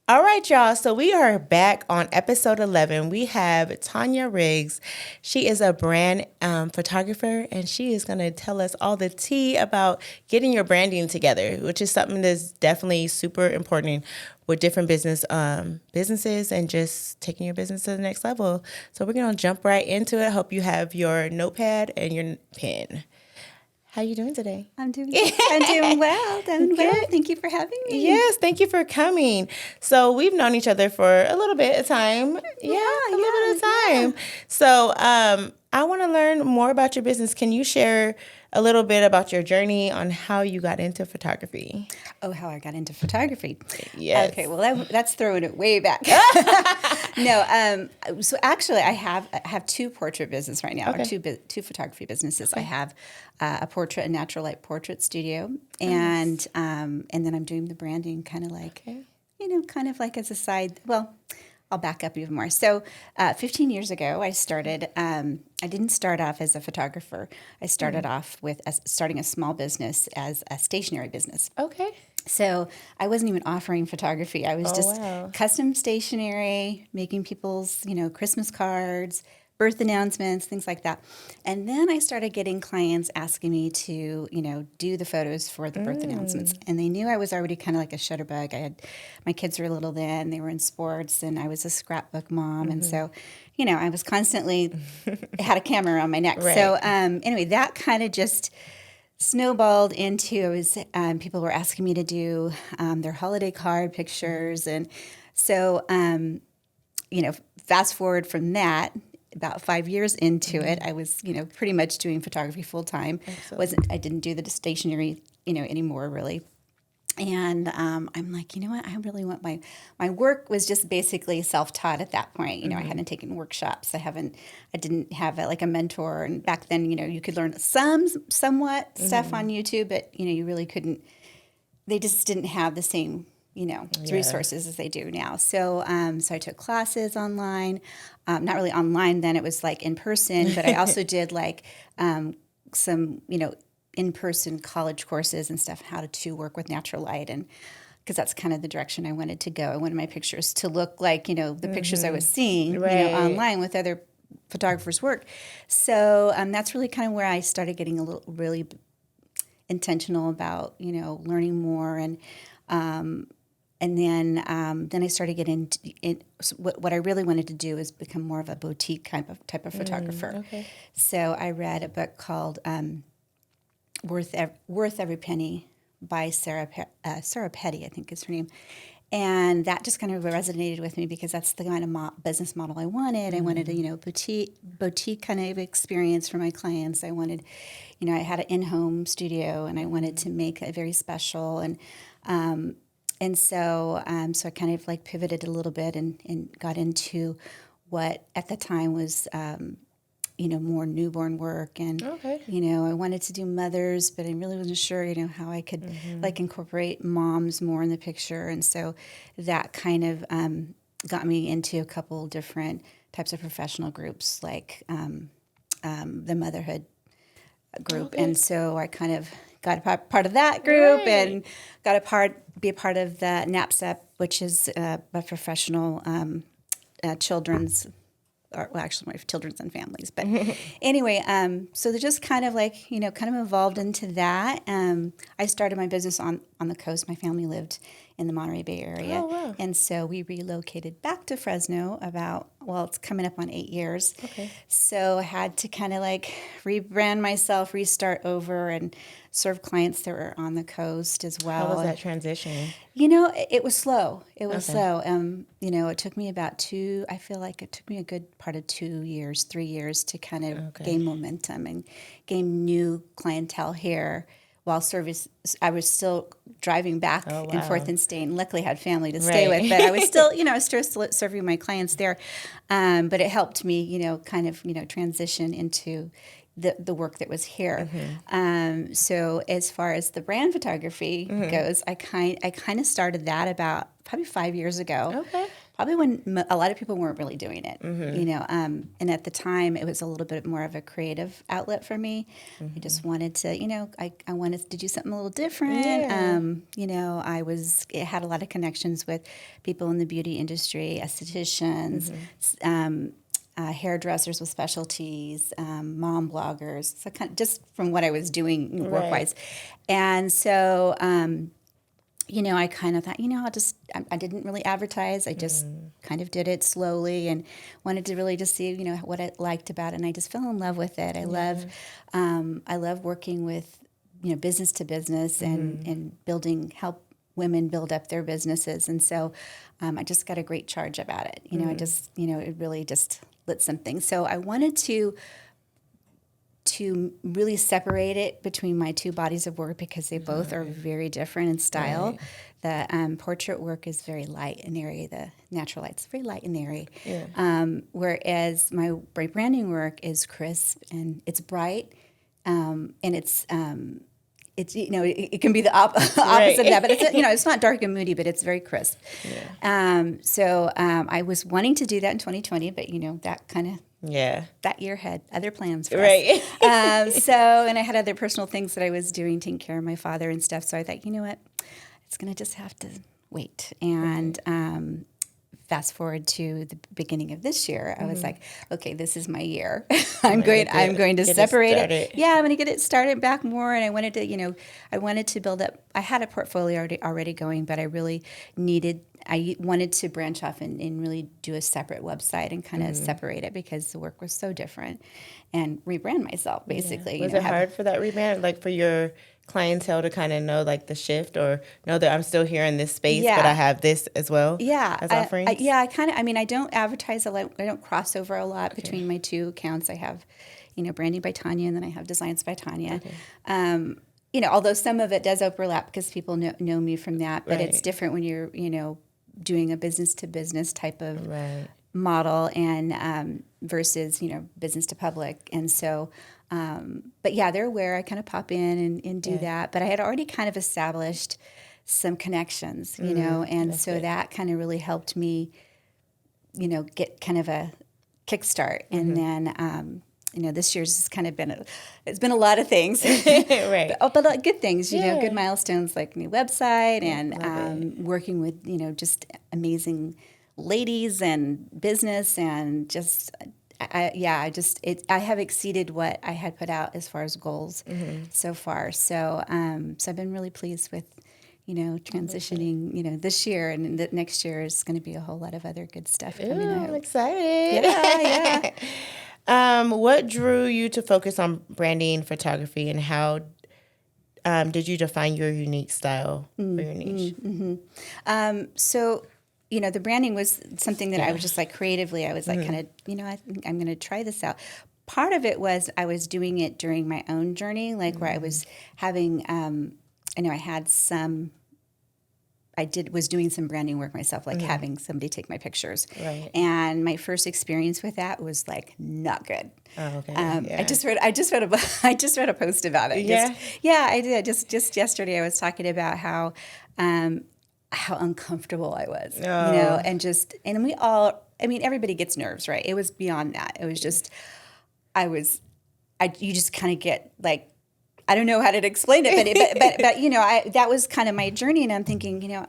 All right, y'all. So we are back on episode 11. We have Tonya Riggs. She is a brand photographer, and she is going to tell us all the tea about getting your branding together, which is something that's definitely super important with different businesses and just taking your business to the next level. So we're going to jump right into it. Hope you have your notepad and your pen. How you doing today? I'm doing well. Thank you for having me. Yes, thank you for coming. So we've known each other for a little bit of time. Yeah, a little bit of time. Yeah. So I want to learn more about your business. Can you share a little bit about your journey on how you got into photography? Oh, how I got into photography. Yes. Okay, well, that's throwing it way back. No, so actually I have two portrait business right now, Okay. or two photography businesses. Okay. I have a natural light portrait studio, and then I'm doing the branding kind of like, kind of like as a side, well, I'll back up even more. So 15 years ago, I started, I didn't start off as a photographer. I started off with starting a small business as a stationery business. Okay. So I wasn't even offering photography. I was just wow. custom stationery, making people's, Christmas cards, birth announcements, things like that. And then I started getting clients asking me to, do the photos for the birth announcements. And they knew I was already kind of like a shutterbug. My kids were little then, they were in sports, and I was a scrapbook mom. And so, I was constantly had a camera around my neck. Right. So anyway, that kind of just snowballed into people were asking me to do their holiday card pictures. And so, fast forward from that, about 5 years into it, I was, pretty much doing photography full time. I didn't do the stationery, anymore really. And I'm like, you know what? I really want my work was just basically self-taught at that point. I hadn't taken workshops. I didn't have a mentor. And back then, you could learn somewhat stuff on YouTube, but you really couldn't. They just didn't have the same resources as they do now. So so I took classes online, not really online then. It was like in person, but I also did some in-person college courses and stuff, how to work with natural light, and because that's kind of the direction I wanted to go. I wanted my pictures to look like, the pictures I was seeing, online with other photographers' work. So that's really kind of where I started getting really intentional about, learning more. And then I started getting what I really wanted to do is become more of a boutique type of photographer. Okay. So I read a book called Worth Every Penny by Sarah Petty, I think is her name. And that just kind of resonated with me because that's the kind of business model I wanted. I wanted a boutique kind of experience for my clients. I wanted, I had an in-home studio, and I wanted to make it very special. And so I kind of pivoted a little bit and got into what at the time was more newborn work, and I wanted to do mothers, but I really wasn't sure how I could incorporate moms more in the picture. And so that kind of got me into a couple different types of professional groups, like the motherhood group. And so I kind of got a part of that group, and got be a part of the NAPSEP, which is a professional children's. Actually, my children's and families. But anyway, so they just kind of kind of evolved into that. I started my business on the coast. My family lived in the Monterey Bay area. Oh, wow. And so we relocated back to Fresno it's coming up on 8 years. Okay. So I had to kind of rebrand myself, restart over, and serve clients that were on the coast as well. How was that transition? It was slow. It was slow. It took me I feel like it took me a good part of 2 years, 3 years to kind of gain momentum and gain new clientele here. While I was still driving back and forth and staying. Luckily, I had family to stay with, but I was still, still serving my clients there. But it helped me, kind of, transition into the work that was here. So as far as the brand photography goes, I kind of started that about probably 5 years ago. Okay. probably when a lot of people weren't really doing it, you know. And at the time, it was a little bit more of a creative outlet for me. I just wanted to, you know, I wanted to do something a little different. Yeah. You know, it had a lot of connections with people in the beauty industry, estheticians, hairdressers with specialties, mom bloggers. So kind of just from what I was doing work-wise. And so, you know, I kind of thought, you know, I didn't really advertise. I just kind of did it slowly and wanted to really just see, you know, what I liked about it. And I just fell in love with it. I love working with, you know, business to business and help women build up their businesses. And so I just got a great charge about it. You know, it really just lit something. So I wanted to really separate it between my two bodies of work because they both are very different in style. Right. The portrait work is very light and airy. The natural light's very light and airy. Yeah. Whereas my branding work is crisp and it's bright, and it's you know it can be the opposite of that, but it's, you know, it's not dark and moody, but it's very crisp. Yeah. So I was wanting to do that in 2020, but you know that kind of. Yeah. That year had other plans for us. And I had other personal things that I was doing, taking care of my father and stuff. So I thought, you know what, it's going to just have to wait. And fast forward to the beginning of this year, I was like, okay, this is my year. I'm going to separate it. Yeah, I'm going to get it started back more. And I wanted to, you know, build up. I had a portfolio already going, but I wanted to branch off and really do a separate website and kind of separate it because the work was so different and rebrand myself basically. Yeah. Was it hard for that rebrand, like for your clientele to kind of know like the shift or know that I'm still here in this space, but I have this as well as offerings? I don't advertise a lot. I don't cross over a lot between my two accounts. I have, you know, Branding by Tonya and then I have Designs by Tonya. You know, although some of it does overlap because people know me from that, but it's different when you're, you know, doing a business to business type of model and versus, you know, business to public. And so, but yeah, they're aware. I kind of pop in and do that. But I had already kind of established some connections, you know, and so that kind of really helped me, you know, get kind of a kickstart. And then, you know, this year's just kind of it's been a lot of things, but good things, you know, good milestones like new website and working with, you know, just amazing ladies and business and just, I have exceeded what I had put out as far as goals so far. So, so I've been really pleased with, you know, transitioning, you know, this year and the next year is going to be a whole lot of other good stuff coming. I'm excited. Yeah. What drew you to focus on branding photography and how did you define your unique style for your niche? So, you know, the branding was something that I was just like creatively, I was like kind of, you know, I think I'm going to try this out. Part of it was I was doing it during my own journey, like where I was having, I know I had was doing some branding work myself, like having somebody take my pictures. Right. And my first experience with that was like not good. Oh, okay. I just read a post about it. I did. Just yesterday I was talking about how uncomfortable I was, you know, and we all, I mean, everybody gets nerves, right? It was beyond that. It was just, you just kind of get like, I don't know how to explain it, but you know, that was kind of my journey, and I'm thinking, you know,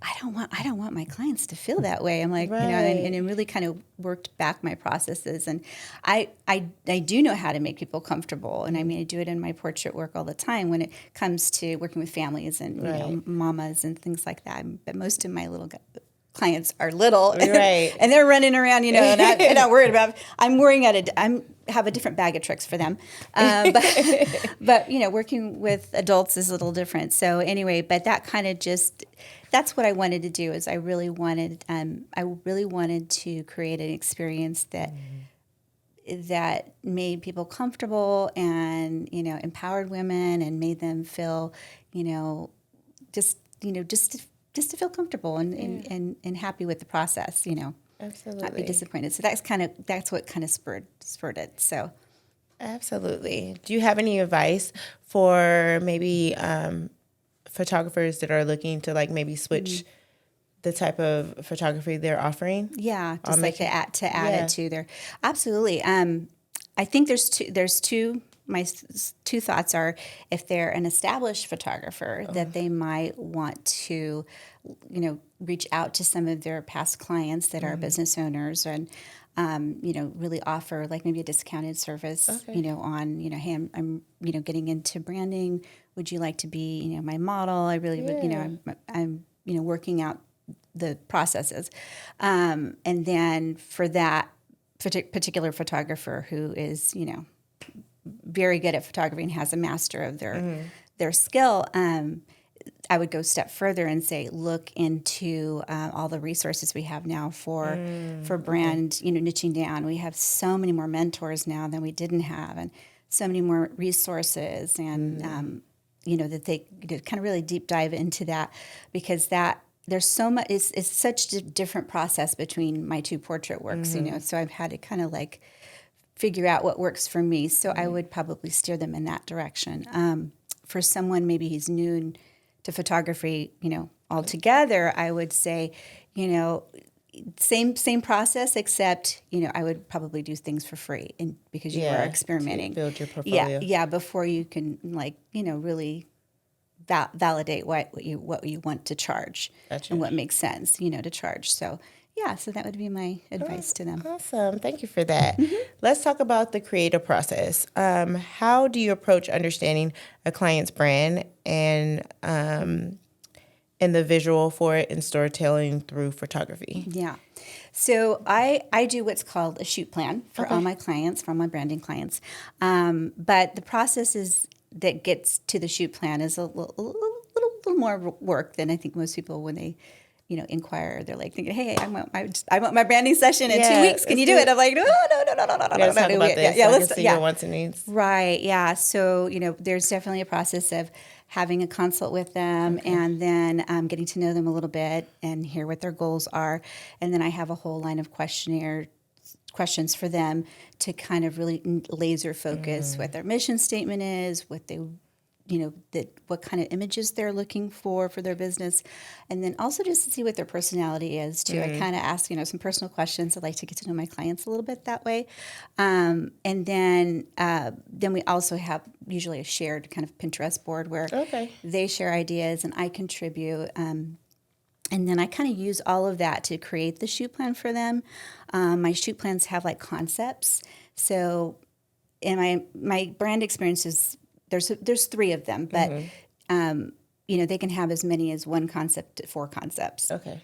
I don't want my clients to feel that way. I'm like, you know, and it really kind of worked back my processes, and I do know how to make people comfortable, and I mean, I do it in my portrait work all the time when it comes to working with families and you know, mamas and things like that. But most of my little clients are little, and they're running around, you know, and I'm not worried about. I'm have a different bag of tricks for them, but you know, working with adults is a little different. So anyway, but that kind of that's what I wanted to do. Is I really wanted to create an experience that made people comfortable and, you know, empowered women and made them feel, just to feel comfortable and happy with the process, Absolutely. Not be disappointed. So that's what kind of spurred it. So absolutely. Do you have any advice for maybe photographers that are looking to like maybe switch the type of photography they're offering? Yeah, just like to add Yeah. it to their, absolutely. I think there's two. Two thoughts are, if they're an established photographer, that they might want to, reach out to some of their past clients that are business owners and, really offer like maybe a discounted service, on, hey, I'm getting into branding. Would you like to be, my model? I really would, I'm working out the processes. And then for that particular photographer who is, very good at photography and has a master of their skill, I would go a step further and say, look into all the resources we have now for brand, niching down. We have so many more mentors now than we didn't have, and so many more resources, and that they kind of really deep dive into that, because that there's so much. It's such a different process between my two portrait works, So I've had to kind of like figure out what works for me. So I would probably steer them in that direction. For someone maybe he's new to photography, altogether, I would say, same process, except I would probably do things for free, and because you are experimenting, to build your portfolio. Yeah, before you can really validate what you want to charge and what makes sense, to charge. So. Yeah, so that would be my advice to them. Awesome. Thank you for that. Let's talk about the creative process. How do you approach understanding a client's brand and the visual for it and storytelling through photography? Yeah. So I do what's called a shoot plan for all my clients, for all my branding clients. But the process that gets to the shoot plan is a little more work than I think most people when they inquire. They're like thinking, "Hey, I want my branding session in 2 weeks. Can you do it?" I'm like, "No." Let's talk about this. Let's see your wants and needs. Right. Yeah. So there's definitely a process of having a consult with them, and then getting to know them a little bit and hear what their goals are, and then I have a whole line of questions for them to kind of really laser focus what their mission statement is, what they what kind of images they're looking for their business, and then also just to see what their personality is too. I kind of ask some personal questions. I like to get to know my clients a little bit that way, and then we also have usually a shared kind of Pinterest board where they share ideas and I contribute. And then I kind of use all of that to create the shoot plan for them. My shoot plans have like concepts. So in my brand experiences, there's 3 of them, but they can have as many as 1 concept to 4 concepts. Okay.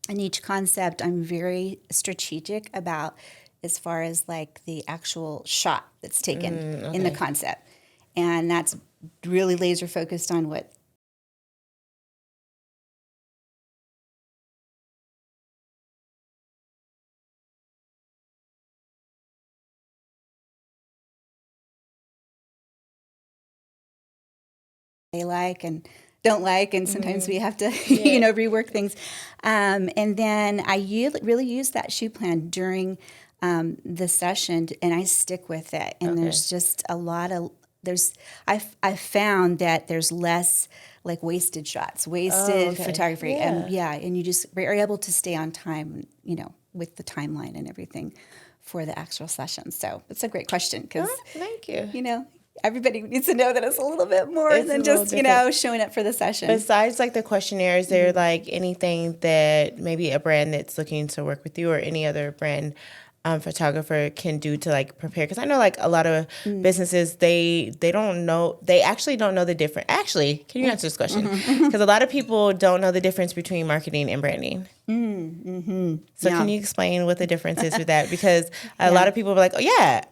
And each concept I'm very strategic about as far as like the actual shot that's taken in the concept. And that's really laser focused on what they like and don't like, and sometimes we have to, rework things. And then I really use that shoot plan during the session, and I stick with it. And there's just a lot of I've found that there's less like wasted shots, wasted photography, and and you just are able to stay on time, with the timeline and everything for the actual session. So it's a great question because thank you. Everybody needs to know that it's a little bit more than just, showing up for the session. Besides like the questionnaire, is there like anything that maybe a brand that's looking to work with you or any other brand photographer can do to like prepare? Because I know like a lot of businesses, they actually don't know the difference. Actually, can you answer this question? Because a lot of people don't know the difference between marketing and branding. So can you explain what the difference is with that? Because a lot of people are like, oh yeah,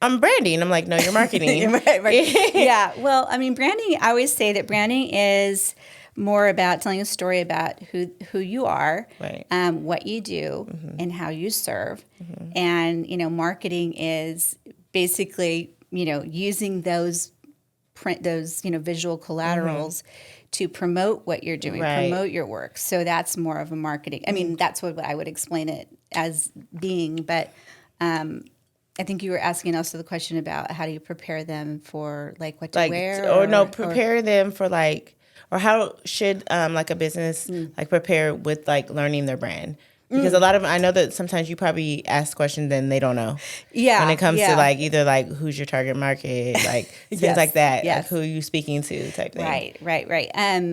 I'm branding. I'm like, no, you're marketing. right. Yeah. Well, I mean, branding, I always say that branding is more about telling a story about who you are, what you do, and how you serve. And, marketing is basically, using those visual collaterals to promote what you're doing, promote your work. So that's more of a marketing. I mean, that's what I would explain it as being. But I think you were asking also the question about how do you prepare them for like what to wear, prepare them for like, or how should like a business like prepare with like learning their brand? Because Mm. a lot of, I know that sometimes you probably ask questions and they don't know. Yeah. When it comes to yeah. like either like who's your target market, like things Yes, like that, like yes. who are you speaking to type thing. Right.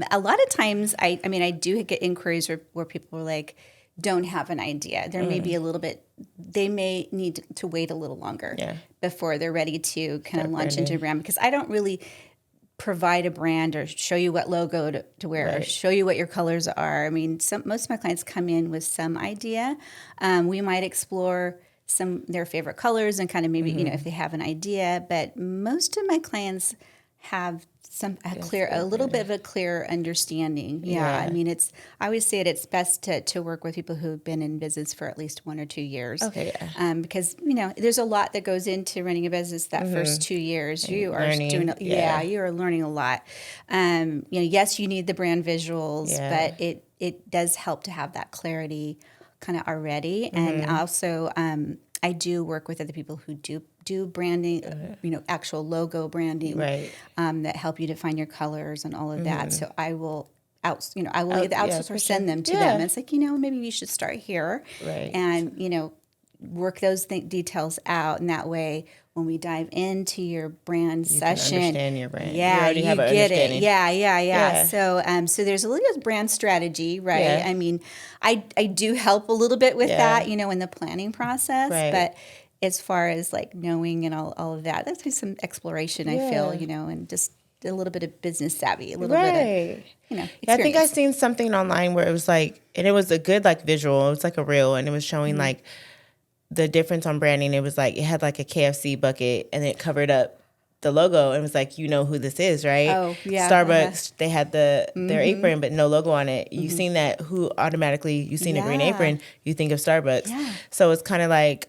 A lot of times, I mean, I do get inquiries where people are like, don't have an idea. There may be a little bit, they may need to wait a little longer Yeah. before they're ready to kind of launch branding. into a brand, because I don't really provide a brand or show you what logo to wear or Right. show you what your colors are. I mean, most of my clients come in with some idea. We might explore their favorite colors and kind of maybe, if they have an idea, but most of my clients have a little bit of a clear understanding. Yeah. I mean, I always say it's best to work with people who've been in business for at least 1 or 2 years. Okay, yeah. Because, there's a lot that goes into running a business that first 2 years. You are learning, you are learning a lot. Yes, you need the brand visuals, but it does help to have that clarity kind of already. And also, I do work with other people who do branding, actual logo branding, Right. that help you define your colors and all of that. So I will either outsource or send them to them. And it's like, maybe you should start here, Right. and work those details out, and that way, when we dive into your brand session, understand your brand. Yeah, You already have an get it. understanding. Yeah. So there's a little bit of brand strategy, right? Yeah. I mean, I do help a little bit with Yeah. that, in the planning process, Right. but as far as like knowing and all of that, that's just some exploration, I feel, and just a little bit of business savvy, a little bit of, Yeah, I think I experience. seen something online where it was like, and it was a good like visual. It was like a reel, and it was showing like the difference on branding. It was like it had like a KFC bucket, and it covered up the logo, and it was like, who this is, right? Oh, yeah, Starbucks, they had their apron, but no logo on it. You seen that? Who automatically you seen a green Yeah. apron, you think of Starbucks. Yeah. So it's kind of like,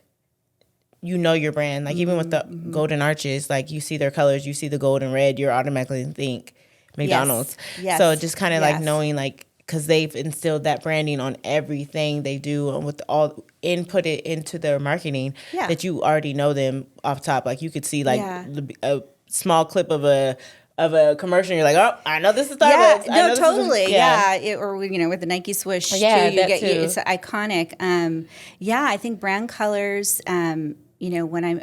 your brand. Like even with the golden arches, like you see their colors, you see the gold and red, you're automatically think McDonald's. Yes. So just kind of like Yes. knowing like, because they've instilled that branding on everything they do, and with all input it into their marketing, Yeah. that you already know them off top. Like you could see like Yeah. a small clip of a commercial, and you're like, oh, I know this is Starbucks. Yeah, I know no, this is totally. Or with the Nike swoosh, Yeah, too, that too. it's iconic. I think brand colors. When I'm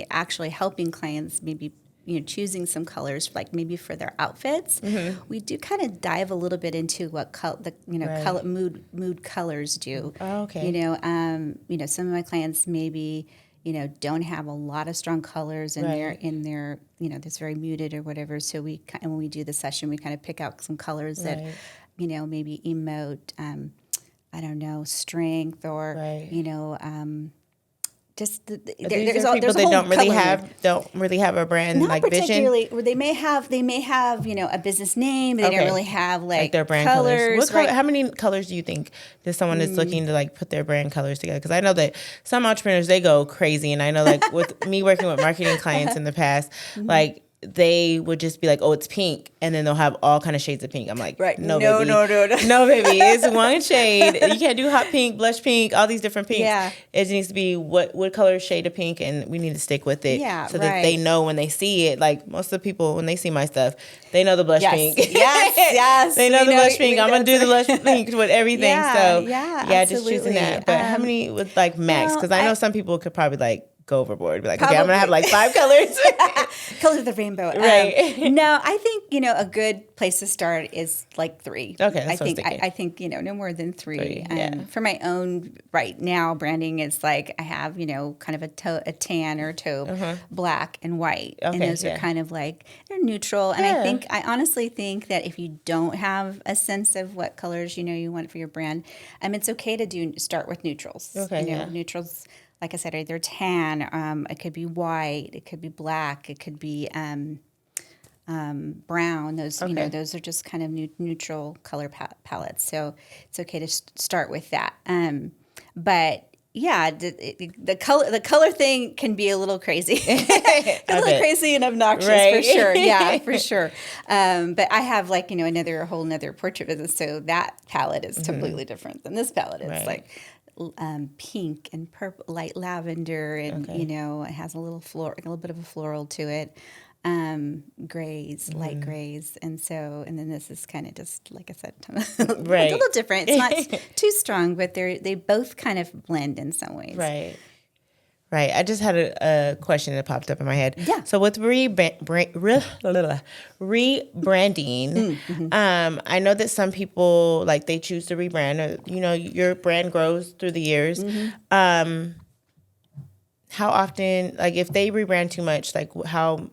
actually helping clients, maybe choosing some colors, like maybe for their outfits, we do kind of dive a little bit into what color mood colors do. Oh, okay. Some of my clients maybe don't have a lot of strong colors in their that's very muted or whatever. So when we do the session, we kind of pick out some colors that maybe emote I don't know, strength, or just there's a people that don't really have a brand not like particularly, vision. or they may have a business name, but they don't really have like their brand colors. What color, how many colors do you think that someone is looking to like put their brand colors together? Because I know that some entrepreneurs, they go crazy, and I know like with me working with marketing clients in the past, like they would just be like, oh, it's pink, and then they'll have all kind of shades of pink. I'm like, no, baby. No, baby, it's one shade. You can't do hot pink, blush pink, all these different pinks. Yeah. It needs to be what color shade of pink, and we need to stick with it, so that right. they know when they see it. Like most of the people, when they see my stuff, they know the blush pink. Yes. They know the blush pink. I'm gonna do the blush pink with everything. Just choosing that. But how many with like max? Because I know some people could probably like go overboard. Be like, okay, I'm gonna have like 5 colors. Colors of the rainbow. Right. No, I think a good place to start is like 3. Okay, that's I think no more than 3. Yeah. For my own right now branding, it's like I have kind of a tan or a taupe, black and white, and those are kind of like they're neutral. And I honestly think that if you don't have a sense of what colors you want for your brand, it's okay to start with neutrals. Okay, neutrals. Like I said, either tan, it could be white, it could be black, it could be brown. Those those are just kind of neutral color palettes. So it's okay to start with that. But yeah, the color thing can be a little crazy, crazy and obnoxious for sure. Yeah, for sure. But I have like a whole another portrait business, so that palette is completely different than this palette. It's like pink and purple, light lavender, and it has a little bit of a floral to it. grays, light grays. And then this is kind of just, like I said, Right. a little different. It's not too strong, but they both kind of blend in some ways. Right. Right. I just had a question that popped up in my head. Yeah. So with rebranding, I know that some people, like, they choose to rebrand, or, your brand grows through the years. How often, like, if they rebrand too much, like, how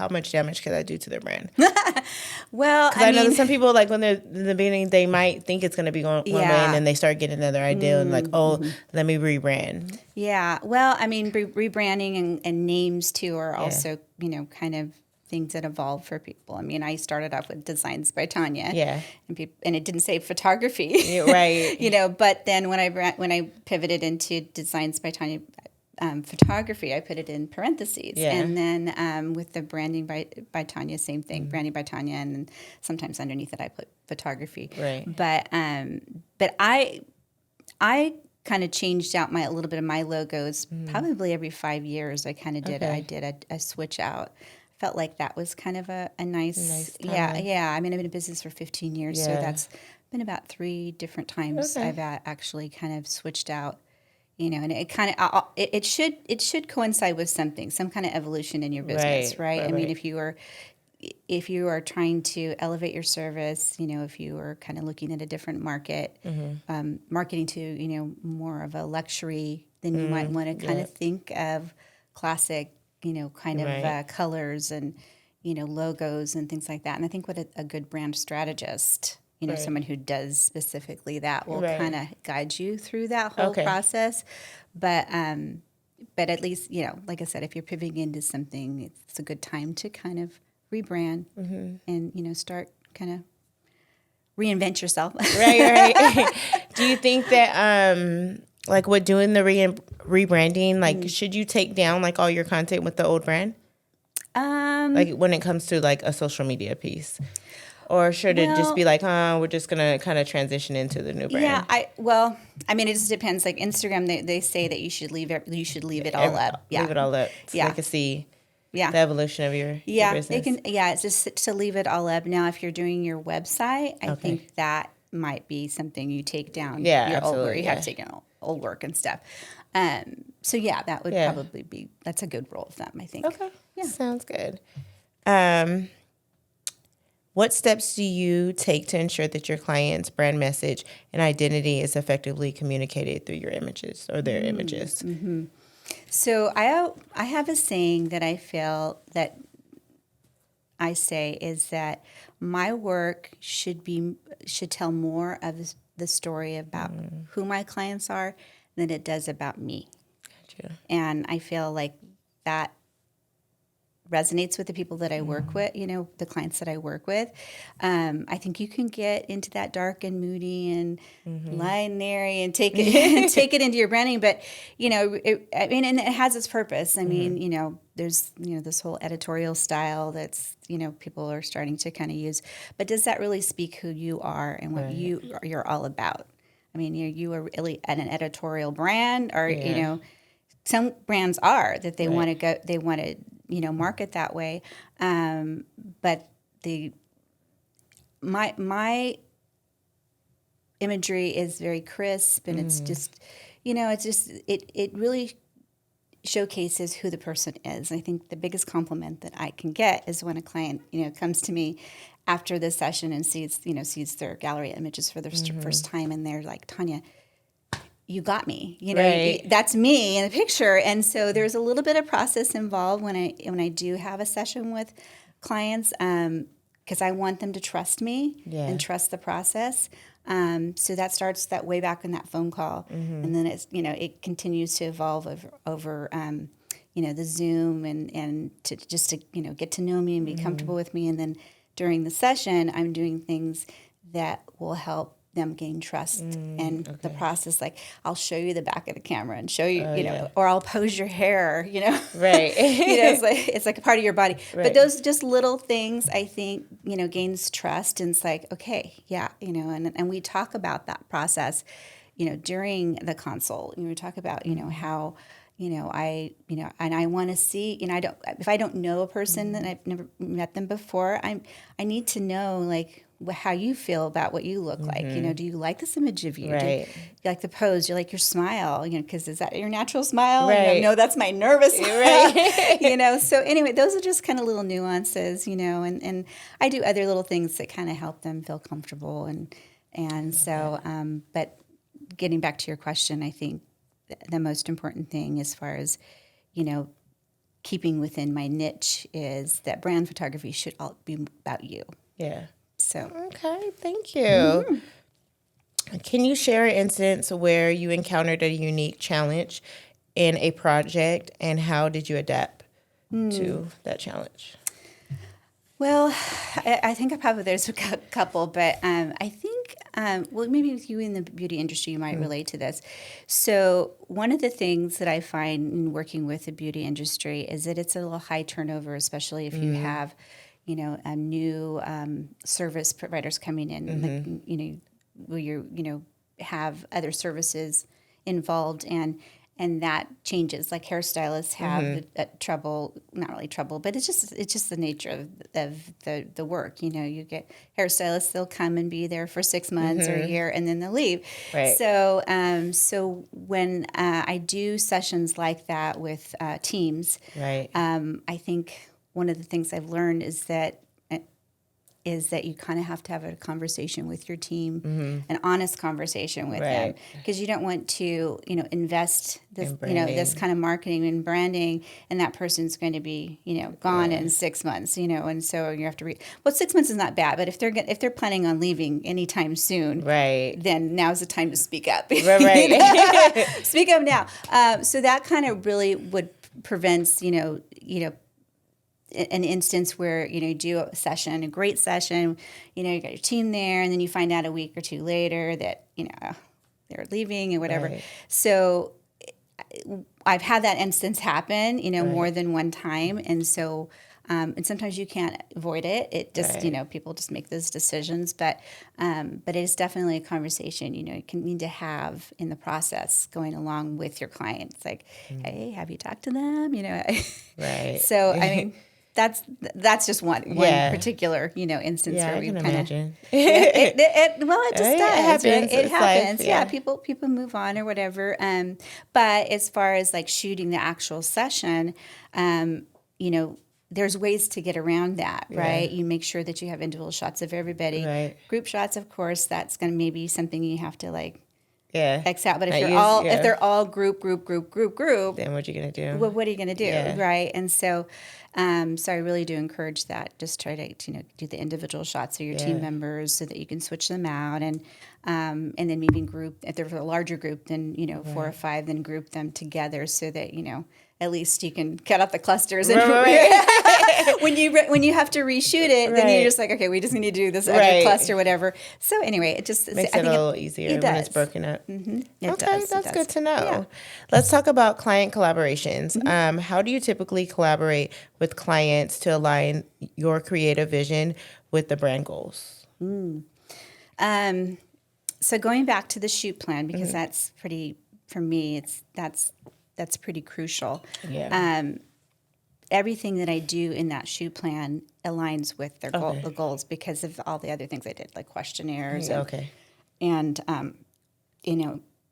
much damage could that do to their brand? Well, Because I know that some people, like, when they're in the beginning, they might think it's going to be going one way, and then they start getting another idea and like, let me rebrand. Yeah. Well, I mean, rebranding and names too are also, kind of things that evolve for people. I mean, I started off with Designs by Tonya. Yeah. And it didn't say photography. Yeah, right. But then when I pivoted into Designs by Tonya photography, I put it in parentheses. Yeah. And then with the branding by Tonya, same thing, branding by Tonya, and then sometimes underneath it I put photography. Right. But I kind of changed out a little bit of my logos probably every 5 years. I kind of did. Okay. I did a switch out. Felt like that was kind of a nice time. yeah. I mean, I've been in business for 15 years, so Yeah. that's been about 3 different times Okay. I've actually kind of switched out. And it kind of it should coincide with some kind of evolution in your business, right? I mean, if you are trying to elevate your service, if you are kind of looking at a different market, marketing to more of a luxury, then you might want to kind of think of classic, kind of colors and logos and things like that. And I think what a good brand strategist, someone who does specifically that will kind of guide you through that whole process. But at least, like I said, if you're pivoting into something, it's a good time to kind of rebrand and, start kind of reinvent yourself. Right. Do you think that, like, with doing the rebranding, like, should you take down, like, all your content with the old brand? Like, when it comes to, like, a social media piece? Or should it just be like, we're just going to kind of transition into the new brand? Yeah, I mean, it just depends. Like Instagram, they say that you should leave it all up. Yeah. Leave it all up so they can see the evolution of your business. They can. Yeah, it's just to leave it all up. Now, if you're doing your website, I think that might be something you take down. Yeah, your absolutely. Old work. You have to take down old work and stuff. So yeah, that would probably be. That's a good rule of thumb, I think. Okay. Yeah. Sounds good. What steps do you take to ensure that your client's brand message and identity is effectively communicated through your images or their images? Mm-hmm. So I have a saying that I feel that I say is that my work should tell more of the story about who my clients are than it does about me. Gotcha. And I feel like that resonates with the people that I work with, the clients that I work with. I think you can get into that dark and moody and light and airy and take it into your branding. But, and it has its purpose. I mean, there's, this whole editorial style that's, people are starting to kind of use. But does that really speak who you are and what you're all about? I mean, you are really an editorial brand or, some brands are that they want to market that way. But my imagery is very crisp and it's just, it really showcases who the person is. I think the biggest compliment that I can get is when a client, comes to me after this session and sees their gallery images for the first time and they're like, Tonya, you got me, that's me in the picture. And so there's a little bit of process involved when I do have a session with clients, because I want them to trust me and trust the process. So that starts that way back in that phone call. And then it's, it continues to evolve over the Zoom and to get to know me and be comfortable with me. And then during the session, I'm doing things that will help them gain trust and the process. Like I'll show you the back of the camera and show you, or I'll pose your hair, Right. it's like a part of your body. Right. But those just little things, I think, gains trust. And it's like, okay, and we talk about that process, during the consult. We talk about, how, and I want to see, if I don't know a person and I've never met them before, I need to know like how you feel about what you look like. Do you like this image of you? Do Right. you like the pose? Do you like your smile? Because is that your natural smile? Right. No, that's my nervous smile. Right. So anyway, those are just kind of little nuances, and I do other little things that kind of help them feel comfortable. And so, but getting back to your question, I think the most important thing as far as, keeping within my niche is that brand photography should all be about you. Yeah. So. Okay, thank you. Can you share an instance where you encountered a unique challenge in a project and how did you adapt to that challenge? Well, I think probably there's a couple, but I think, maybe with you in the beauty industry, you might relate to this. So one of the things that I find in working with the beauty industry is that it's a little high turnover, especially if you have, a new service providers coming in, like, where you have other services involved, and that changes. Like hairstylists have trouble, not really trouble, but it's just the nature of the work. You get hairstylists; they'll come and be there for 6 months or a year, and then they'll leave. Right. So when I do sessions like that with teams, Right. I think one of the things I've learned is that you kind of have to have a conversation with your team, an honest conversation with them, because you don't want to, invest this, this kind of marketing and branding, and that person's going to be, gone in 6 months, and so you have to 6 months is not bad, but if they're planning on leaving anytime soon, then now's the time to speak up. Right. Speak up now. So that kind of really would prevents, an instance where you do a session, a great session, you got your team there, and then you find out a week or two later that they're leaving or whatever. Right. So I've had that instance happen, more than one time, and so and sometimes you can't avoid it. It just people just make those decisions, but it is definitely a conversation you need to have in the process going along with your client. It's like, hey, have you talked to them? Right. So I mean. That's just one particular instance where we can kind of imagine. it just does. It happens. Right? It It's happens. life, Yeah, people move on or whatever. But as far as like shooting the actual session, there's ways to get around that, right? You make sure that you have individual shots of everybody. Right. Group shots, of course, that's going to maybe something you have to like. Yeah. X out. But if if they're all group, then what are you gonna do? Well, what are you gonna do, Yeah. right? And so, so I really do encourage that. Just try to do the individual shots of your team members so that you can switch them out, and then maybe group if there's a larger group, then 4 or 5, then group them together so that at least you can cut out the clusters. And when you have to reshoot it, then you're just like, okay, we just need to do this other cluster, whatever. So anyway, it just makes it a little easier when it's broken up. Okay, that's good to know. Yeah. Let's talk about client collaborations. How do you typically collaborate with clients to align your creative vision with the brand goals? So going back to the shoot plan, because that's pretty, for me, that's pretty crucial. Yeah. Everything that I do in that shoot plan aligns with their the goals because of all the other things I did, like questionnaires. And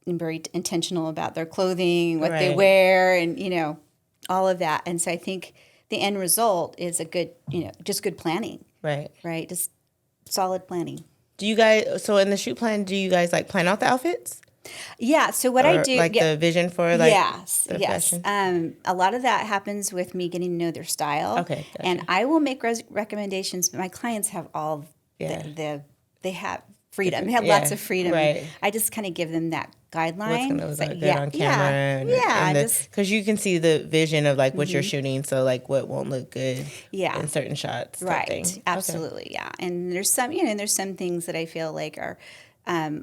very intentional about their clothing, what they wear, and, all of that. And so I think the end result is a good, just good planning. Right. Right. Just solid planning. Do you guys, so in the shoot plan, do you guys like plan out the outfits? Yeah. So what I do, like the vision for like the fashion? A lot of that happens with me getting to know their style. Okay. Gotcha. And I will make recommendations, but my clients have all they have freedom. They have lots of freedom. Right. I just kind of give them that guideline. What's going to look good on camera. Because you can see the vision of like what you're shooting. So like what won't look good in certain shots. Right. Absolutely. Yeah. And there's some, there's some things that I feel like are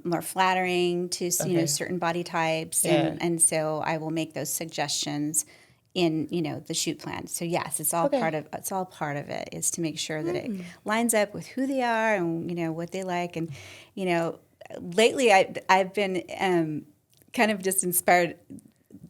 more flattering to certain body types, and so I will make those suggestions in the shoot plan. So yes, it's all part of it is to make sure that it lines up with who they are and what they like. And lately I've been kind of just inspired.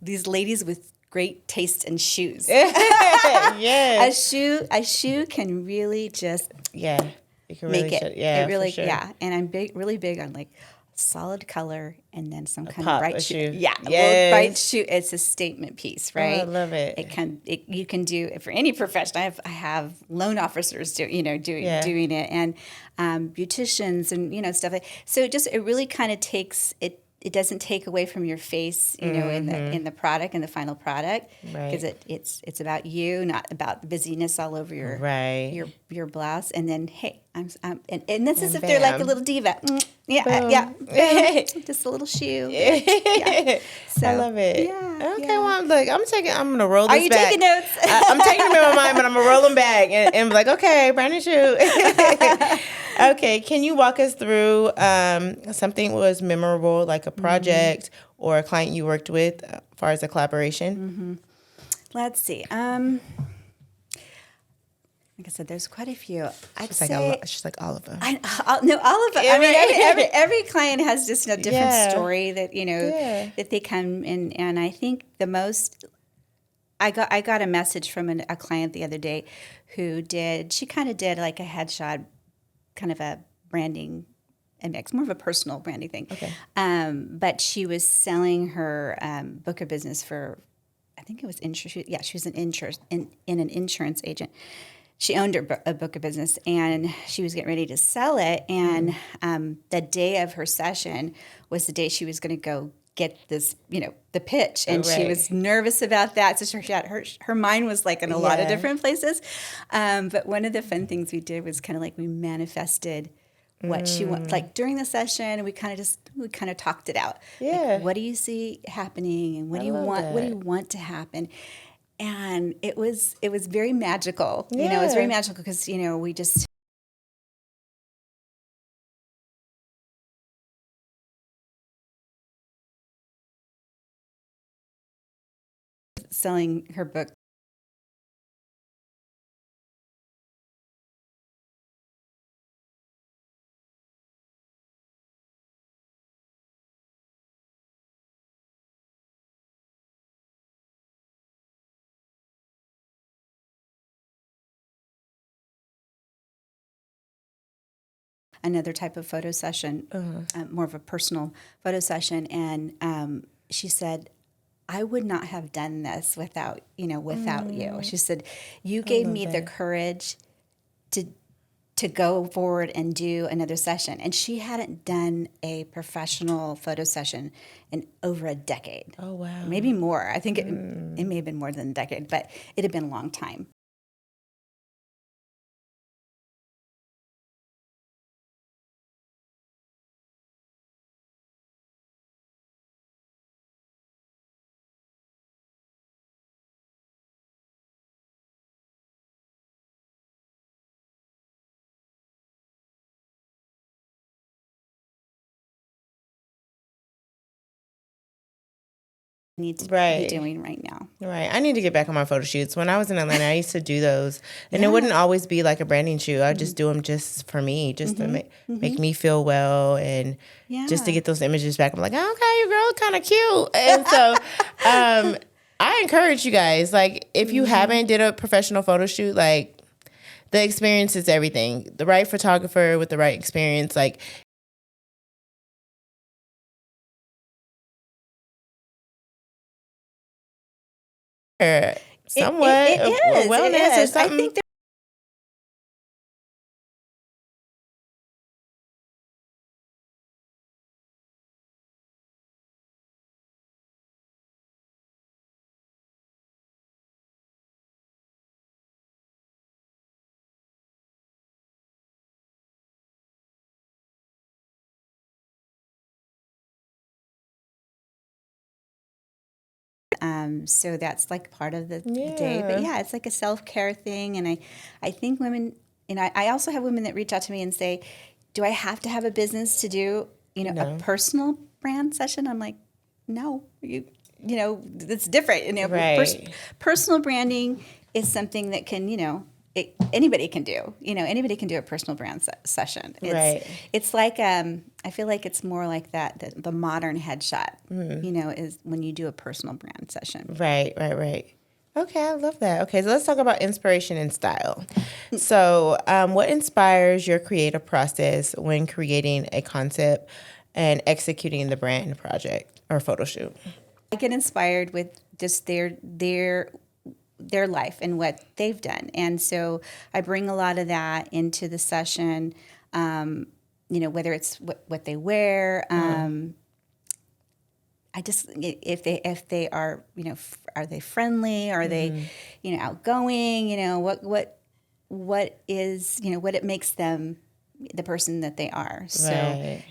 These ladies with great taste in shoes. Yes. A shoe can really just Yeah. You can make really it. yeah, It really, for sure. yeah. And I'm really big on like solid color and then some kind pop, of bright a shoe. shoe. Yeah, a Yes. little bright shoe. It's a statement piece, Oh, I right? love it. You can do it for any profession. I have loan officers doing it, and beauticians and stuff like. So it really kind of takes it. It doesn't take away from your face, in the product and the final product, because Right. it's about you, not about the busyness all over your Right. your blouse. And then hey, and this is And if they're like a bam. little diva, yeah, Boom. yeah, boom. Just a little shoe. Yeah. So, I love it. Yeah. Okay, yeah. well, look, I'm gonna roll this Are you back. taking notes? I'm taking them in my mind, but I'm gonna roll them back and be like, okay, brand new shoe. Okay, can you walk us through something that was memorable, like a project or a client you worked with, as far as a collaboration? Let's see. Like I said, there's quite a few. She's like all of them. No, all of them. I mean, every client has just a different Yeah. story that Yeah. that they come in, and I think the most. I got a message from a client the other day, she kind of did like a headshot, kind of a branding and mix, more of a personal branding thing. Okay. But she was selling her book of business for, I think it was insurance. Yeah, she was an insurance agent. She owned a book of business, and she was getting ready to sell it. And the day of her session was the day she was going to go get this, the pitch. And she Right. was nervous about that. So her mind was like in a lot of Yeah. different places. But one of the fun things we did was kind of like we manifested what she wants. Like during the session, we kind of talked it out. Yeah. Like, what do you see happening, and what do you love want? What do that. you want to happen? And it was very magical. It was Yeah. very magical because we just. Selling her book. Another type of photo session, more of a personal photo session, and she said, "I would not have done this without you." She said, "You gave me the courage to go forward and do another session." And she hadn't done a professional photo session in over a decade. Oh, wow. Maybe more. I think it may have been more than a decade, but it had been a long time. Need to Right. be doing right now. Right. I need to get back on my photo shoots. When I was in Atlanta, I used to do those. And it wouldn't always be like a branding shoot. I'd just do them just for me, just to make me feel well and just to Yeah. get those images back. I'm like, okay, your girl kind of cute. And so I encourage you guys, like, if you haven't did a professional photo shoot, like, the experience is everything. The right photographer with the right experience, like, somewhat It is. wellness It or is. I something. think so that's like part of the day. But yeah, it's like a self-care thing. And I think women, I also have women that reach out to me and say, do I have to have a business to do, a personal brand session? I'm like, no, it's different. Right. Personal branding is something that can, anybody can do. Anybody can do a personal brand session. It's like I feel like it's more like that. The modern headshot, is when you do a personal brand session. Right. Okay, I love that. Okay, so let's talk about inspiration and style. So, what inspires your creative process when creating a concept and executing the brand project or photo shoot? I get inspired with just their life and what they've done, and so I bring a lot of that into the session. Whether it's what they wear. I just if they are are they friendly? Are they outgoing? What is what it makes them the person that they are. So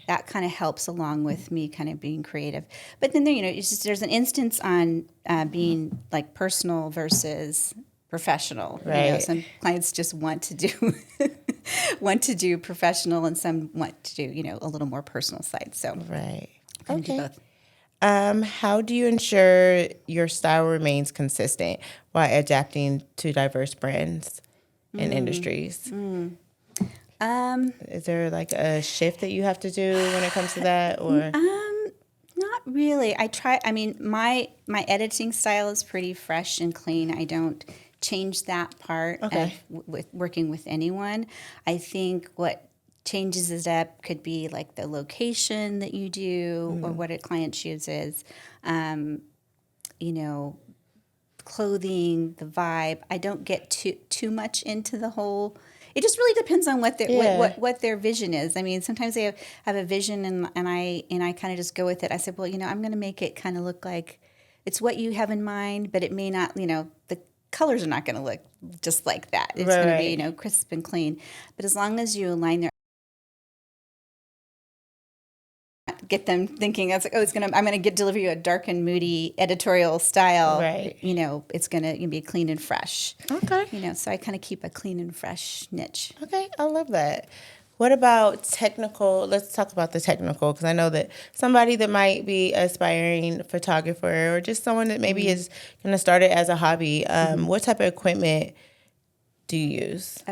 that kind of helps along with me kind of being creative. But then there's an instance on being like personal versus professional. Right. Some clients just want to do professional, and some want to do a little more personal side. So right. I do both. How do you ensure your style remains consistent while adapting to diverse brands and industries? Is there like a shift that you have to do when it comes to that, or? Not really. My editing style is pretty fresh and clean. I don't change that part with working with anyone. I think what changes it up could be like the location that you do or what a client chooses, clothing, the vibe. I don't get too much into the whole. It just really depends on what their vision is. I mean, sometimes they have a vision and I kind of just go with it. I said, well, I'm going to make it kind of look like it's what you have in mind, but it may not. The colors are not going to look just like that. It's going to be crisp and clean. But as long as you align their get them thinking that's like, I'm gonna deliver you a dark and moody editorial style. Right. It's gonna be clean and fresh. Okay. So I kind of keep a clean and fresh niche. Okay, I love that. What about technical? Let's talk about the technical, because I know that somebody that might be aspiring photographer or just someone that maybe is going to start it as a hobby, what type of equipment do you use?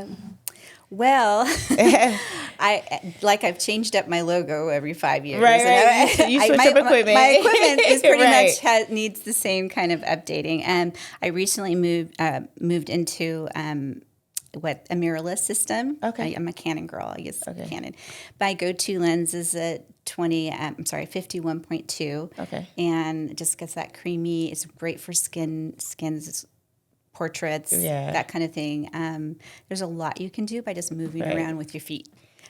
Well, I've changed up my logo every 5 years. Right. You switch up equipment. My equipment is pretty much needs the same kind of updating. And I recently moved into a mirrorless system. Okay. I'm a Canon girl. I use Canon. My go-to lens is a 51.2. Okay. And it just gets that creamy. It's great for skins. Portraits, that kind of thing. There's a lot you can do by just moving around with your feet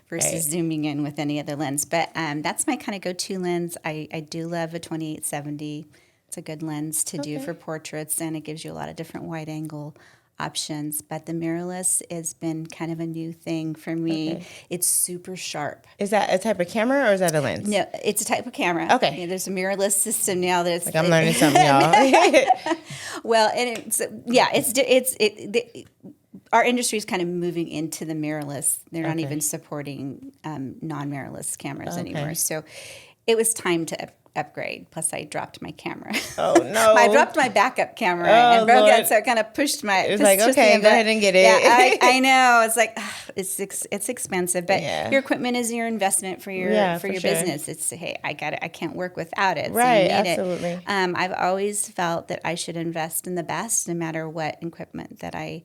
versus zooming in with any other lens. But that's my kind of go-to lens. I do love a 2870. It's a good lens to do for portraits, and it gives you a lot of different wide angle options. But the mirrorless has been kind of a new thing for me. It's super sharp. Is that a type of camera or is that a lens? No, it's a type of camera. Okay. There's a mirrorless system now. I'm learning something, y'all. Well, and our industry is kind of moving into the mirrorless. They're not even supporting non-mirrorless cameras anymore. So it was time to upgrade. Plus, I dropped my camera. Oh, no. I dropped my backup camera and broke it, so it kind of pushed my... It's like, okay, go ahead and get it. Yeah, I know. It's like, it's expensive, but your equipment is your investment for your business. It's, hey, I can't work without it. Right, so you need absolutely. it. I've always felt that I should invest in the best no matter what equipment that I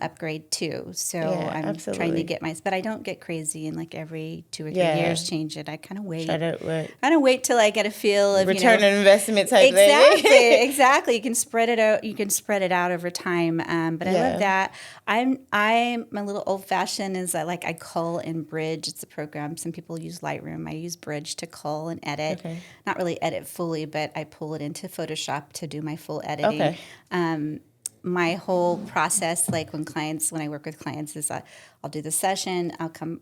upgrade to. So I'm trying to get but I don't get crazy and like every 2 or 3 years change it. I kind of wait. I don't wait till I get a feel of return on investment type thing. Exactly. You can spread it out. You can spread it out over time. But I love that. I'm a little old fashioned. Is I cull and bridge. It's a program. Some people use Lightroom. I use Bridge to cull and edit. Okay. Not really edit fully, but I pull it into Photoshop to do my full editing. Okay. My whole process, like when I work with clients, is I'll do the session, I'll come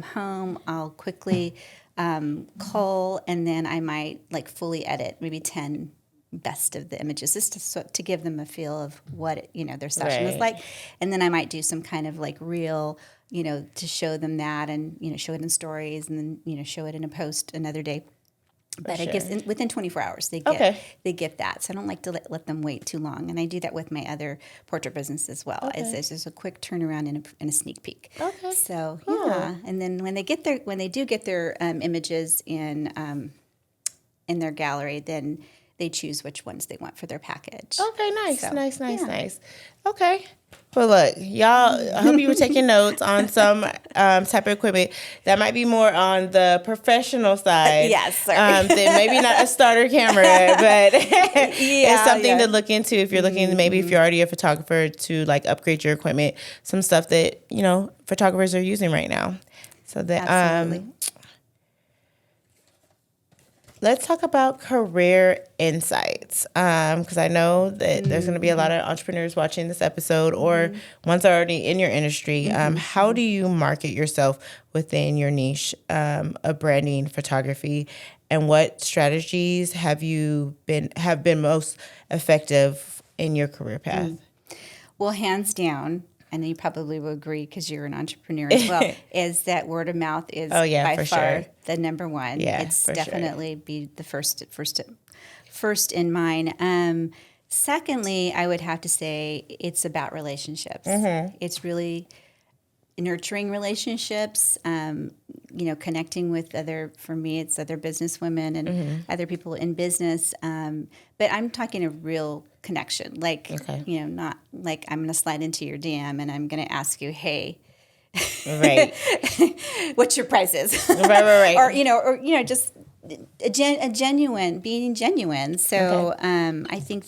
home, I'll quickly cull, and then I might fully edit maybe 10 best of the images just to give them a feel of what their session is like, and then I might do some kind of reel, to show them that, and show it in stories, and then show it in a post another day. But it gives within 24 hours they get that. So I don't like to let them wait too long, and I do that with my other portrait business as well. It's just a quick turnaround and a sneak peek. Okay. So yeah, and then when they do get their images in their gallery, then they choose which ones they want for their package. Okay, nice. Okay. Well, look, y'all, I hope you were taking notes on some type of equipment that might be more on the professional side. Yes, sir. Then maybe not a starter camera, but it's something to look into if you're looking, maybe if you're already a photographer, to like upgrade your equipment, some stuff that, photographers are using right now. So that, Absolutely. let's talk about career insights, because I know that there's going to be a lot of entrepreneurs watching this episode or ones already in your industry. How do you market yourself within your niche of branding photography, and what strategies have been most effective in your career path? Well, hands down, and you probably will agree because you're an entrepreneur as well, is that word of mouth is by far the number one. Yeah, it's definitely be the first in mine. Secondly, I would have to say it's about relationships. It's really nurturing relationships, connecting with for me, it's other business women and other people in business. But I'm talking a real connection, not like I'm going to slide into your DM and I'm going to ask you, hey, right, what's your prices? right. or just being genuine. So I think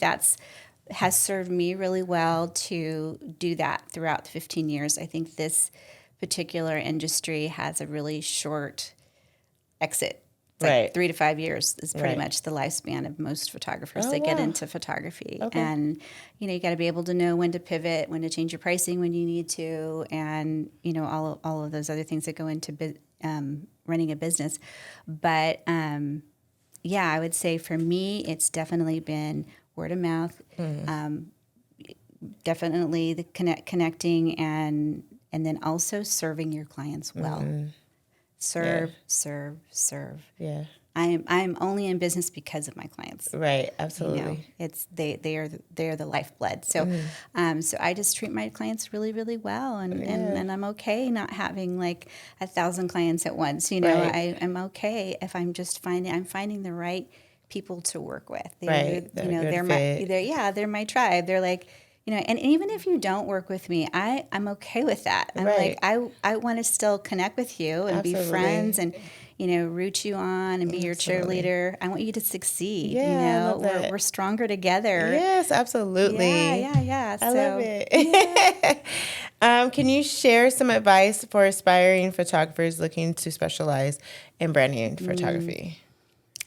has served me really well to do that throughout the 15 years. I think this particular industry has a really short exit. It's like 3 to 5 years is pretty much the lifespan of most photographers that get into photography. Okay. And, you got to be able to know when to pivot, when to change your pricing when you need to, and, all of those other things that go into running a business. But, I would say for me, it's definitely been word of mouth, definitely the connecting and then also serving your clients well. Serve. Yeah. I'm only in business because of my clients. Right, absolutely. It's they are the lifeblood. So so I just treat my clients really, really well, and I'm okay not having like 1,000 clients at once. I'm okay if I'm just finding the right people to work with. They're my tribe. They're like, and even if you don't work with me, I'm okay with that. I'm like, I want to still connect with you and be friends and, root you on and be your cheerleader. I want you to succeed. Yeah, I love that. We're stronger together. Yes, absolutely. Yeah. I love it. Can you share some advice for aspiring photographers looking to specialize in branding photography?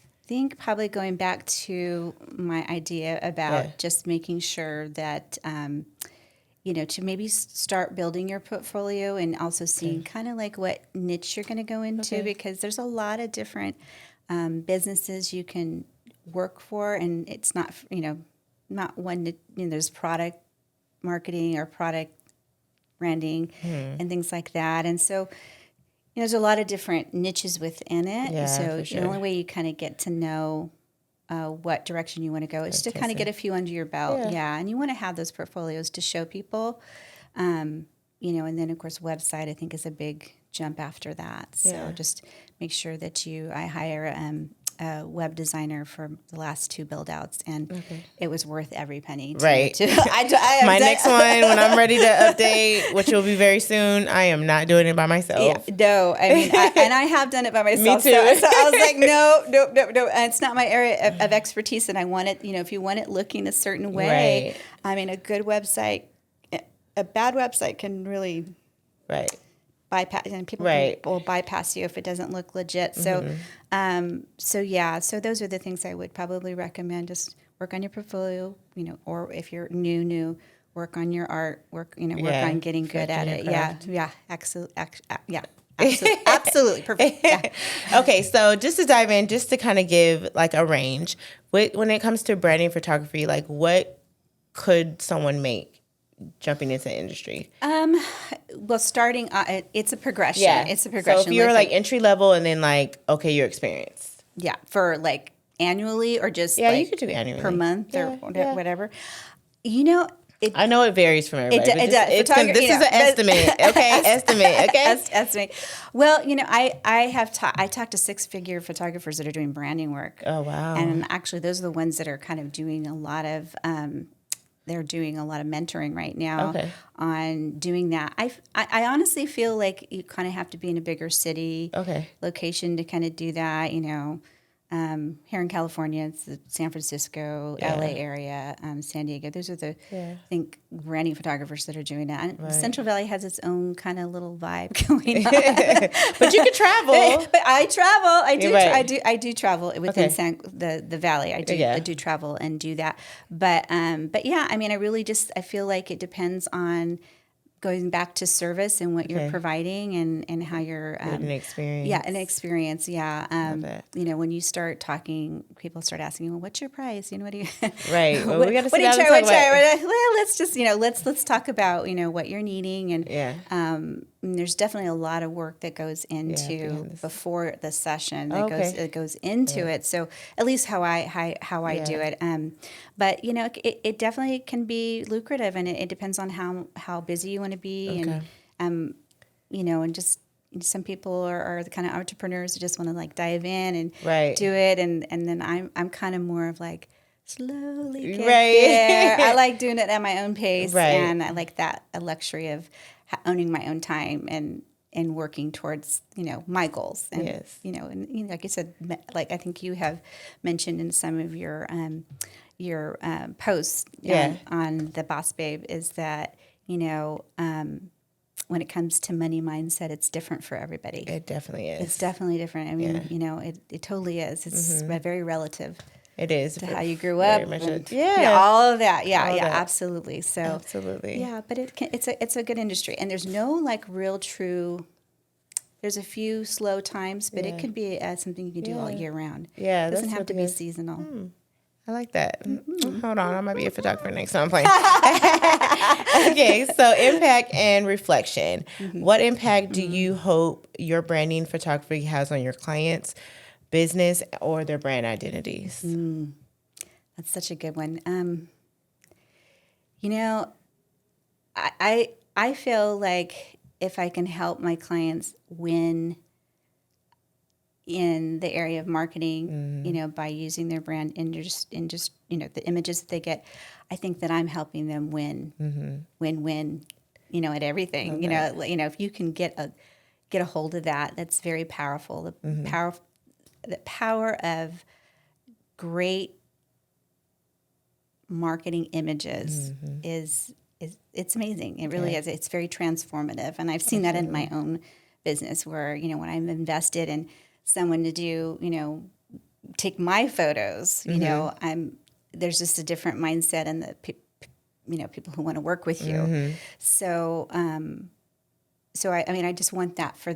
I think probably going back to my idea about just making sure that, to maybe start building your portfolio and also seeing kind of like what niche you're going to go into, because there's a lot of different businesses you can work for, and it's not, not one, there's product marketing or product branding and things like that. And so, there's a lot of different niches within it. Yeah, so for sure. The only way you kind of get to know what direction you want to go is to kind of get a few under your belt. Yeah. And you want to have those portfolios to show people, and then of course website I think is a big jump after that. So just make sure that I hire a web designer for the last 2 build outs, and it was worth every penny. My next one, when I'm ready to update, which will be very soon, I am not doing it by myself. Yeah, no, I mean, I have done it by myself. Me too. So I was like, no. And it's not my area of expertise, and I want it, if you want it looking a certain way, I mean, a good website, a bad website can really bypass, and people will bypass you if it doesn't look legit. So, so those are the things I would probably recommend. Just work on your portfolio, or if you're new, work on your art, work on getting good at it. Absolutely perfect. Yeah. Okay, so just to dive in, just to kind of give like a range, when it comes to branding photography, like what could someone make jumping into the industry? Well, starting, it's a progression. Yeah. It's a progression. So if you're like entry level and then like, okay, you're experienced. Yeah, for like annually or just Yeah, like you could do annually. per month or Yeah. whatever. You know, I know it varies from everybody. But Photography, this is an estimate, okay? Estimate, okay? Estimate. Well, I talked to 6-figure photographers that are doing branding work. Oh, wow. And actually, those are the ones that are kind of doing a lot of. They're doing a lot of mentoring right now on doing that. I honestly feel like you kind of have to be in a bigger city location to kind of do that. Here in California, it's the San Francisco, LA area, San Diego. Those are the, I think, branding photographers that are doing that. And Central Valley has its own kind of little vibe going on. But you can travel. But I travel. I do. Right. I do travel within the valley. I do travel and do that. But yeah, I mean, I feel like it depends on going back to service and what you're providing and how you're an experience. Yeah, an experience. Yeah. When you start talking, people start asking, well, what's your price? What do you right. Well, we got to what do you charge? Well, let's just let's talk about what you're needing and there's definitely a lot of work that goes into before the session that goes into it. So at least how I do it. But it definitely can be lucrative, and it depends on how busy you want to be, and and just some people are the kind of entrepreneurs who just want to like dive in and do it, and then I'm kind of more of like slowly get there. I like doing it at my own pace, and I like that a luxury of owning my own time and working towards my goals. And and like you said, like I think you have mentioned in some of your posts on the Boss Babe is that when it comes to money mindset, it's different for everybody. It definitely is. It's definitely different. I mean, it totally is. It's very relative. It is to how you grew up. And, all of that. Yeah, all that. absolutely. So absolutely. Yeah, but it's a good industry, and there's no like real true. There's a few slow times, but it could be something you can do all year round. Yeah, it doesn't have to be seasonal. I like that. Hold on, I might be a photographer next time I'm playing. Okay, so impact and reflection. What impact do you hope your branding photography has on your clients' business or their brand identities? That's such a good one. I feel like if I can help my clients win in the area of marketing, by using their brand in just the images that they get, I think that I'm helping them win, win, at everything. Okay. If you can get a hold of that, that's very powerful. The power of great marketing images is it's amazing. It really is. It's very transformative, and I've seen that in my own business where when I'm invested in someone to do take my photos, there's just a different mindset in the people who want to work with you. So I just want that for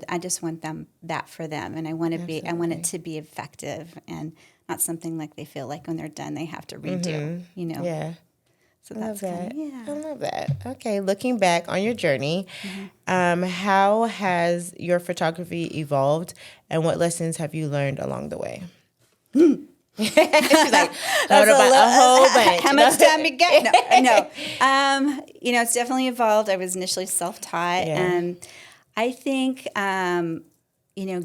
them, and I want it to be effective and not something like they feel like when they're done they have to redo. Yeah. So that's kind of, I love that. Okay, looking back on your journey, how has your photography evolved, and what lessons have you learned along the way? She's like, a whole bunch. How much time you got? No. It's definitely evolved. I was initially self-taught, and I think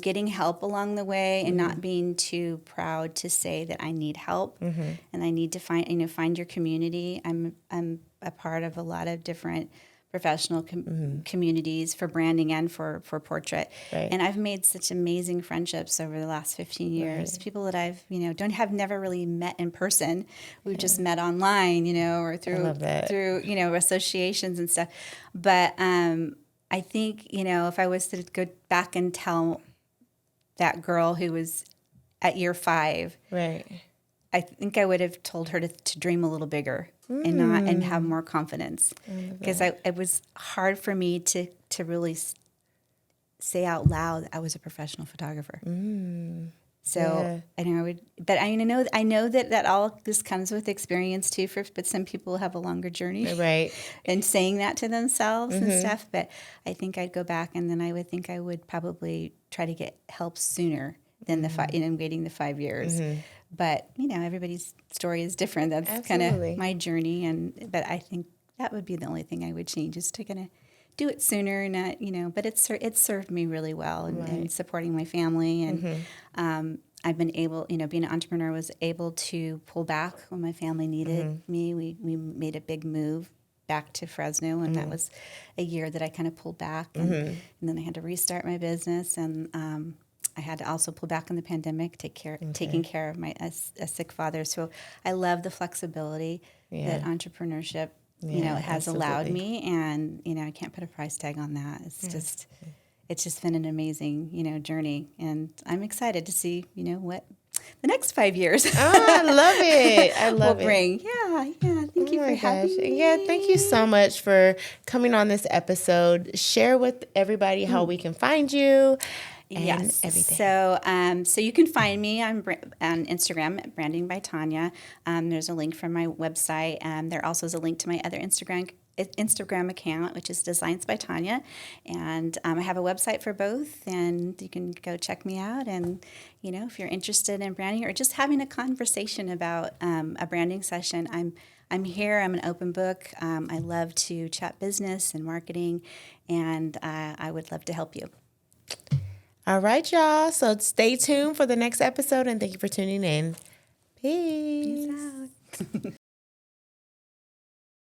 getting help along the way and not being too proud to say that I need help and I need to find your community. I'm a part of a lot of different professional communities for branding and for portrait. Right. And I've made such amazing friendships over the last 15 years. Right. People that I've, never really met in person. We've just met online, or through associations and stuff. But I think, if I was to go back and tell that girl who was at year 5, right, I think I would have told her to dream a little bigger and have more confidence, because it was hard for me to really say out loud I was a professional photographer. So I know that all this comes with experience too. But some people have a longer journey, right? And saying that to themselves and stuff. But I think I'd go back, and then I would think I would probably try to get help sooner than waiting the 5 years. But, everybody's story is different. That's kind Absolutely. of my journey. But I think that would be the only thing I would change, is to kind of do it sooner, not, but it's served me really well in supporting my family. And I've been able, being an entrepreneur, was able to pull back when my family needed me. We made a big move back to Fresno, and that was a year that I kind of pulled back. And then I had to restart my business. And I had to also pull back in the pandemic, taking care of a sick father. So I love the flexibility that entrepreneurship, has allowed me. And, I can't put a price tag on that. It's just been an amazing, journey. And I'm excited to see, what the next 5 years I love it. I love will bring. Yeah. Thank you for having me. Yeah, thank you so much for coming on this episode. Share with everybody how we can find you. And everything. So you can find me on Instagram at Branding by Tonya. There's a link from my website. There also is a link to my other Instagram account, which is Designs by Tonya. And I have a website for both, and you can go check me out. And, if you're interested in branding or just having a conversation about a branding session, I'm here. I'm an open book. I love to chat business and marketing, and I would love to help you. All right, y'all. So stay tuned for the next episode, and thank you for tuning in. Peace. Peace out.